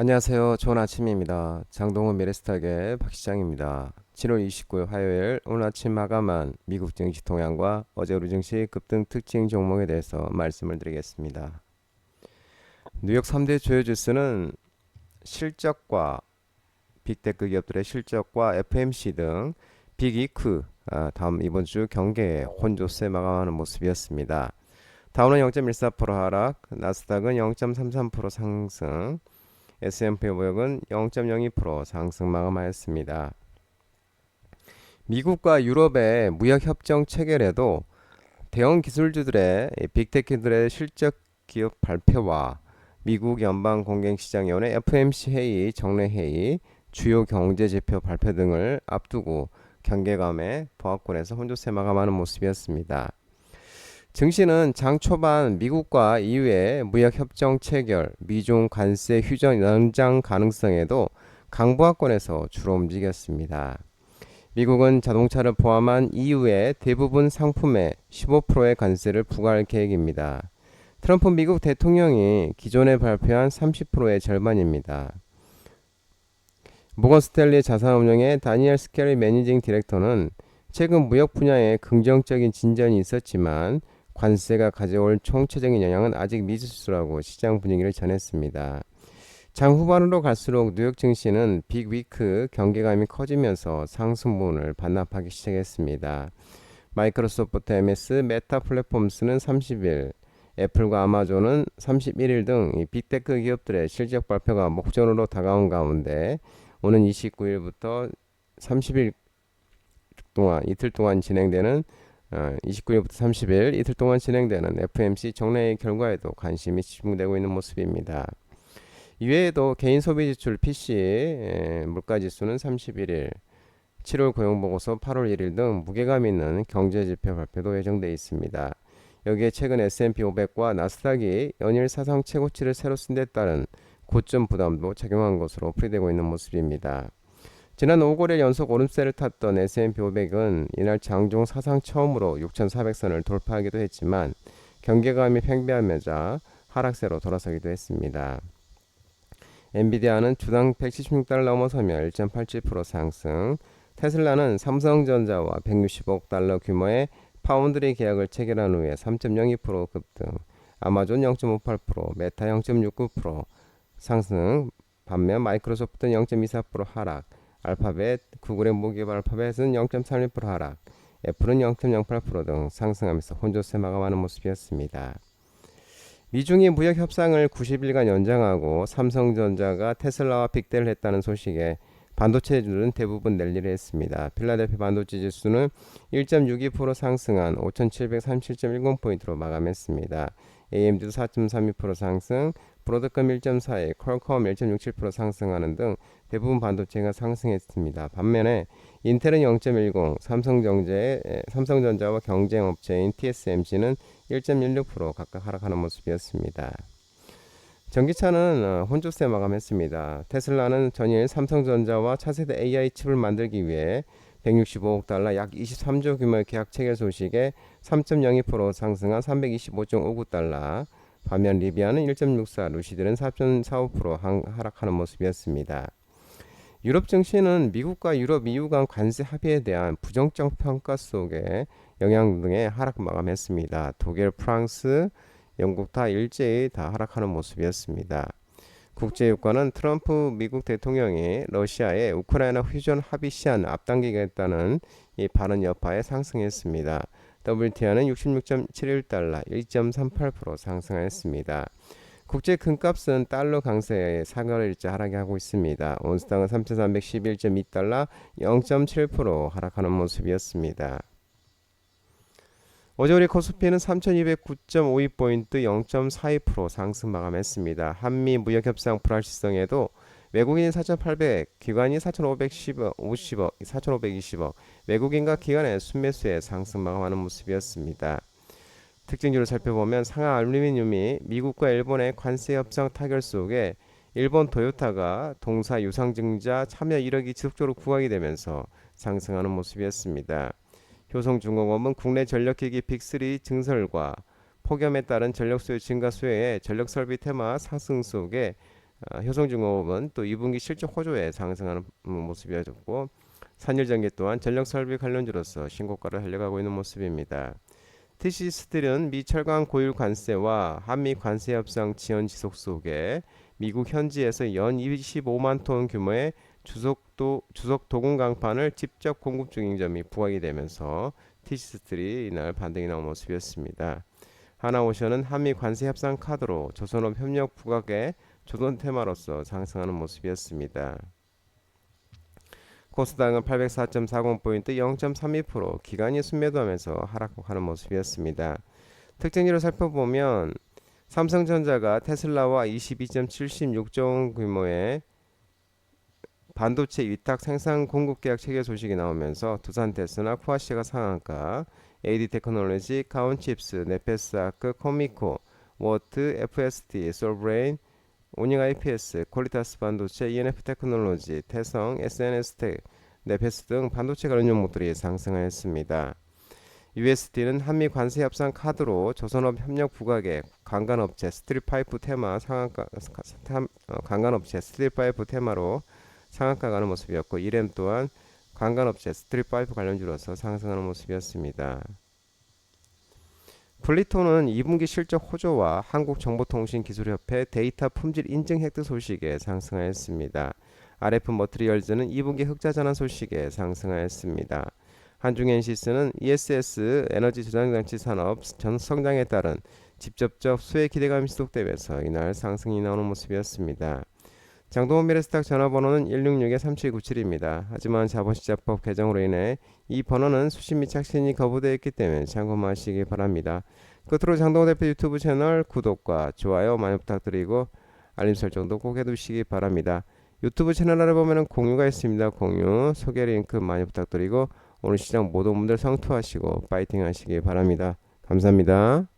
안녕하세요. 좋은 아침입니다. 장동훈 미래스탁의 박시장입니다. 7월 29일 화요일 오늘 아침 마감한 미국 증시 동향과 어제 우리 증시 급등 특징 종목에 대해서 말씀을 드리겠습니다. 뉴욕 3대 주요 지수는 실적과 빅테크 기업들의 실적과 FMC 등 빅이크 다음 이번 주 경계에 혼조세 마감하는 모습이었습니다. 다우는 0.14% 하락, 나스닥은 0.33% 상승, S&P 500은 0.02% 상승 마감하였습니다. 미국과 유럽의 무역 협정 체결에도 대형 기술주들의 빅테크들의 실적 기업 발표와 미국 연방공개시장위원회 FMC 회의 정례 회의 주요 경제 지표 발표 등을 앞두고 경계감에 보합권에서 혼조세 마감하는 모습이었습니다. 증시는 장 초반 미국과 EU의 무역협정 체결, 미중 관세 휴전 연장 가능성에도 강보합권에서 주로 움직였습니다. 미국은 자동차를 포함한 EU의 대부분 상품에 15%의 관세를 부과할 계획입니다. 트럼프 미국 대통령이 기존에 발표한 30%의 절반입니다. 모건 스탠리 자산운용의 다니엘 스캐리 매니징 디렉터는 최근 무역 분야에 긍정적인 진전이 있었지만 관세가 가져올 총체적인 영향은 아직 미지수라고 시장 분위기를 전했습니다. 장 후반으로 갈수록 뉴욕 증시는 빅위크 경계감이 커지면서 상승분을 반납하기 시작했습니다. 마이크로소프트 MS, 메타 플랫폼스는 30일, 애플과 아마존은 31일 등 빅테크 기업들의 실적 발표가 목전으로 다가온 가운데 오는 29일부터 30일 동안 이틀 동안 진행되는 29일부터 30일 이틀 동안 진행되는 FMC 정례의 결과에도 관심이 집중되고 있는 모습입니다. 이외에도 개인 소비 지출 PC 물가 지수는 31일, 7월 고용보고서 8월 1일 등 무게감 있는 경제 지표 발표도 예정되어 있습니다. 여기에 최근 S&P 500과 나스닥이 연일 사상 최고치를 새로 쓴 데 따른 고점 부담도 작용한 것으로 풀이되고 있는 모습입니다. 지난 5거래 연속 오름세를 탔던 S&P 500은 이날 장중 사상 처음으로 6,400선을 돌파하기도 했지만 경계감이 팽배하면서 하락세로 돌아서기도 했습니다. 엔비디아는 주당 176달러 넘어서며 1.87% 상승, 테슬라는 삼성전자와 160억 달러 규모의 파운드리 계약을 체결한 후에 3.02% 급등, 아마존 0.58%, 메타 0.69% 상승, 반면 마이크로소프트는 0.24% 하락, 알파벳, 구글의 모기업 알파벳은 0.31% 하락, 애플은 0.08% 등 상승하면서 혼조세 마감하는 모습이었습니다. 미중이 무역 협상을 90일간 연장하고 삼성전자가 테슬라와 빅딜을 했다는 소식에 반도체주들은 대부분 랠리를 했습니다. 필라델피아 반도체 지수는 1.62% 상승한 5737.10포인트로 마감했습니다. AMD도 4.32% 상승, 브로드컴 1.41, 퀄컴 1.67% 상승하는 등 대부분 반도체가 상승했습니다. 반면에 인텔은 0.10, 삼성전자와 경쟁업체인 TSMC는 1.16% 각각 하락하는 모습이었습니다. 전기차는 혼조세 마감했습니다. 테슬라는 전일 삼성전자와 차세대 AI 칩을 만들기 위해 165억 달러 약 23조 규모의 계약 체결 소식에 3.02% 상승한 325.59달러, 반면 리비아는 1.64, 루시드는 4.45% 하락하는 모습이었습니다. 유럽 증시는 미국과 유럽 EU 간 관세 합의에 대한 부정적 평가 속에 영향 등의 하락 마감했습니다. 독일, 프랑스, 영국 다 일제히 다 하락하는 모습이었습니다. 국제유가는 트럼프 미국 대통령이 러시아의 우크라이나 휴전 합의 시한 앞당기겠다는 이 발언 여파에 상승했습니다. WTI는 66.71달러 1.38% 상승했습니다. 국제 금값은 달러 강세에 사거리일째 하락이 하고 있습니다. 온스당은 3,311.2달러 0.7% 하락하는 모습이었습니다. 어제 우리 코스피는 3,209.52포인트 0.42% 상승 마감했습니다. 한미 무역협상 불확실성에도 외국인 4,800, 기관이 4,520억, 외국인과 기관의 순매수에 상승 마감하는 모습이었습니다. 특징주를 살펴보면 상하 알루미늄이 미국과 일본의 관세 협상 타결 속에 일본 토요타가 동사 유상증자 참여 이력이 지속적으로 부각이 되면서 상승하는 모습이었습니다. 효성중공업은 국내 전력기기 빅3 증설과 폭염에 따른 전력 수요 증가 수혜에 전력 설비 테마 상승 속에 효성중공업은 또 2분기 실적 호조에 상승하는 모습이었고 산일전기 또한 전력설비 관련주로서 신고가를 달려가고 있는 모습입니다. TC스틸은 미 철강 고율 관세와 한미 관세 협상 지연 지속 속에 미국 현지에서 연 25만 톤 규모의 주석 도금 강판을 직접 공급 중인 점이 부각이 되면서 TC스틸이 이날 반등이 나온 모습이었습니다. 하나오션은 한미 관세 협상 카드로 조선업 협력 부각에 조선 테마로서 상승하는 모습이었습니다. 코스닥은 804.40포인트 0.32% 기간이 순매도하면서 하락하는 모습이었습니다. 특징으로 살펴보면 삼성전자가 테슬라와 22.76조 원 규모의 반도체 위탁 생산 공급 계약 체결 소식이 나오면서 두산테스나 쿠아시가 상한가, AD 테크놀로지, 카운칩스, 네페스아크, 코미코, 워트, FST, 솔브레인, 오닝 IPS, 퀄리타스 반도체, ENF 테크놀로지, 태성, SNS텍, 네페스 등 반도체 관련 종목들이 상승하였습니다. USD는 한미 관세 협상 카드로 조선업 협력 부각에 관광업체 스트릿파이프 테마 관광업체 스트릿파이프 테마로 상한가 가는 모습이었고 이렘 또한 관광업체 스트릿파이프 관련주로서 상승하는 모습이었습니다. 플리토는 2분기 실적 호조와 한국정보통신기술협회 데이터 품질 인증 획득 소식에 상승하였습니다. RF 머트리얼즈는 2분기 흑자 전환 소식에 상승하였습니다. 한중엔시스는 ESS 에너지 저장장치 산업 전 성장에 따른 직접적 수혜 기대감이 지속되면서 이날 상승이 나오는 모습이었습니다. 장동원 미래스탁 전화번호는 166-3797입니다. 하지만 자본시장법 개정으로 인해 이 번호는 수신 및 착신이 거부되어 있기 때문에 참고하시기 바랍니다. 끝으로 장동원 대표 유튜브 채널 구독과 좋아요 많이 부탁드리고 알림 설정도 꼭 해두시기 바랍니다. 유튜브 채널 아래 보면 공유가 있습니다. 공유, 소개 링크 많이 부탁드리고 오늘 시장 모든 분들 성투하시고 파이팅 하시기 바랍니다. 감사합니다.